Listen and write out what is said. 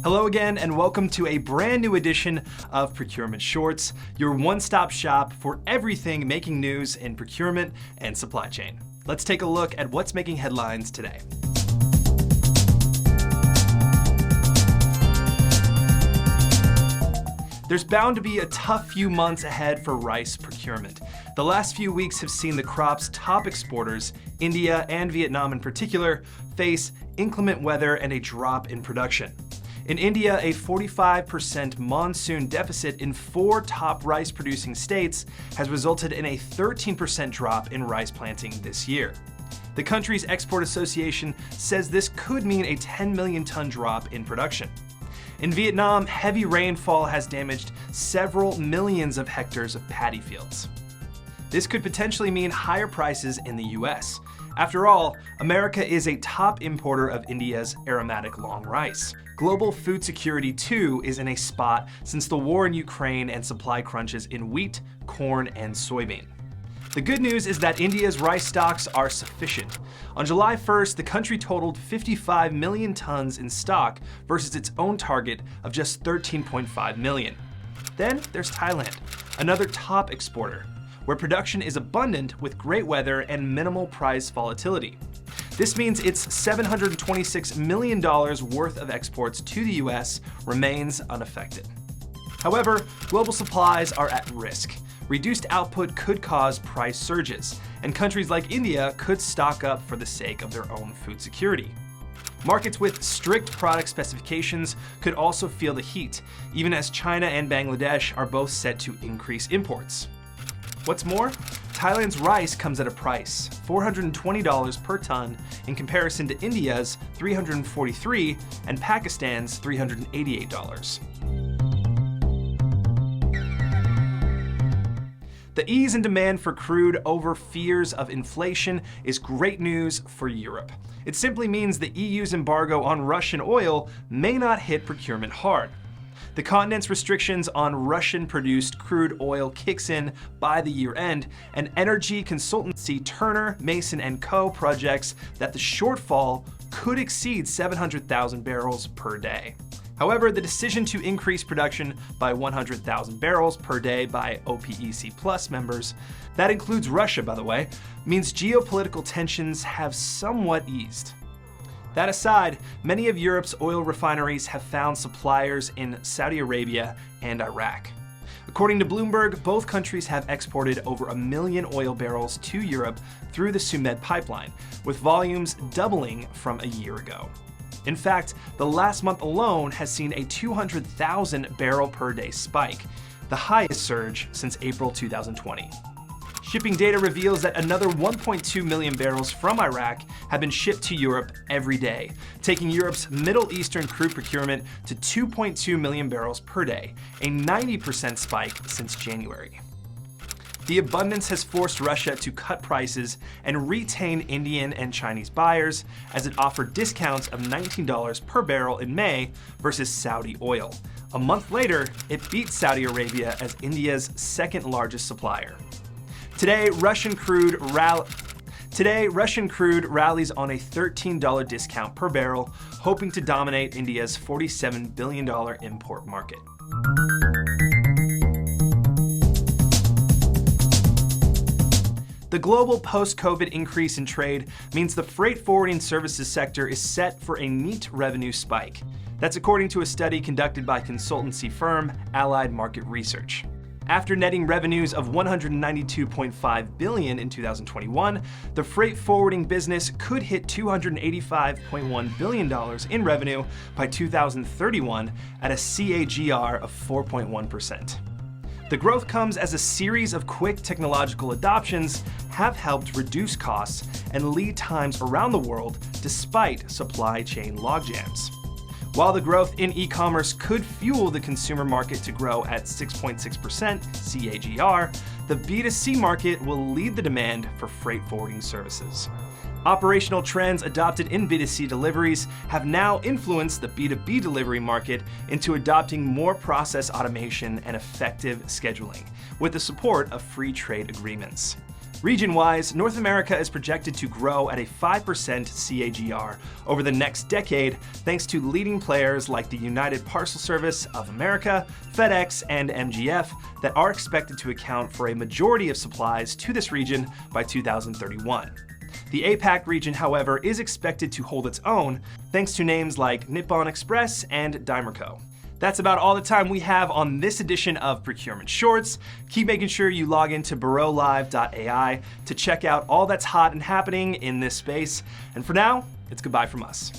Hello again, and welcome to a brand new edition of Procurement Shorts, your one-stop shop for everything making news in procurement and supply chain. Let's take a look at what's making headlines today. There's bound to be a tough few months ahead for rice procurement. The last few weeks have seen the crop's top exporters, India and Vietnam in particular, face inclement weather and a drop in production. In India, a 45% monsoon deficit in 4 top rice-producing states has resulted in a 13% drop in rice planting this year. The country's Export Association says this could mean a 10 million ton drop in production. In Vietnam, heavy rainfall has damaged several millions of hectares of paddy fields. This could potentially mean higher prices in the US. After all, America is a top importer of India's aromatic long rice. Global food security, too, is in a spot since the war in Ukraine and supply crunches in wheat, corn, and soybean. The good news is that India's rice stocks are sufficient. On July 1st, the country totaled 55 million tons in stock versus its own target of just 13.5 million. Then there's Thailand, another top exporter, where production is abundant with great weather and minimal price volatility. This means its $726 million worth of exports to the US remains unaffected. However, global supplies are at risk. Reduced output could cause price surges, and countries like India could stock up for the sake of their own food security. Markets with strict product specifications could also feel the heat, even as China and Bangladesh are both set to increase imports. What's more, Thailand's rice comes at a price, $420 per ton, in comparison to India's $343 and Pakistan's $388. The ease in demand for crude over fears of inflation is great news for Europe. It simply means the EU's embargo on Russian oil may not hit procurement hard. The continent's restrictions on Russian-produced crude oil kicks in by the year end, and energy consultancy Turner, Mason & Co. projects that the shortfall could exceed 700,000 barrels per day. However, the decision to increase production by 100,000 barrels per day by OPEC Plus members, that includes Russia by the way, means geopolitical tensions have somewhat eased. That aside, many of Europe's oil refineries have found suppliers in Saudi Arabia and Iraq. According to Bloomberg, both countries have exported over 1 million oil barrels to Europe through the Sumed pipeline, with volumes doubling from a year ago. In fact, the last month alone has seen a 200,000 barrel per day spike, the highest surge since April 2020. Shipping data reveals that another 1.2 million barrels from Iraq have been shipped to Europe every day, taking Europe's Middle Eastern crude procurement to 2.2 million barrels per day, a 90% spike since January. The abundance has forced Russia to cut prices and retain Indian and Chinese buyers, as it offered discounts of $19 per barrel in May versus Saudi oil. A month later, it beat Saudi Arabia as India's second largest supplier. Today, Russian crude rallies on a $13 discount per barrel, hoping to dominate India's $47 billion import market. The global post-COVID increase in trade means the freight forwarding services sector is set for a neat revenue spike. That's according to a study conducted by consultancy firm Allied Market Research. After netting revenues of $192.5 billion in 2021, the freight forwarding business could hit $285.1 billion in revenue by 2031 at a CAGR of 4.1%. The growth comes as a series of quick technological adoptions have helped reduce costs and lead times around the world despite supply chain logjams. While the growth in e-commerce could fuel the consumer market to grow at 6.6% CAGR, the B2C market will lead the demand for freight forwarding services. Operational trends adopted in B2C deliveries have now influenced the B2B delivery market into adopting more process automation and effective scheduling, with the support of free trade agreements. Region-wise, North America is projected to grow at a 5% CAGR over the next decade, thanks to leading players like the United Parcel Service of America, FedEx, and MGF that are expected to account for a majority of supplies to this region by 2031. The APAC region, however, is expected to hold its own, thanks to names like Nippon Express and Daimlerco. That's about all the time we have on this edition of Procurement Shorts. Keep making sure you log into bureaulive.ai to check out all that's hot and happening in this space. And for now, it's goodbye from us.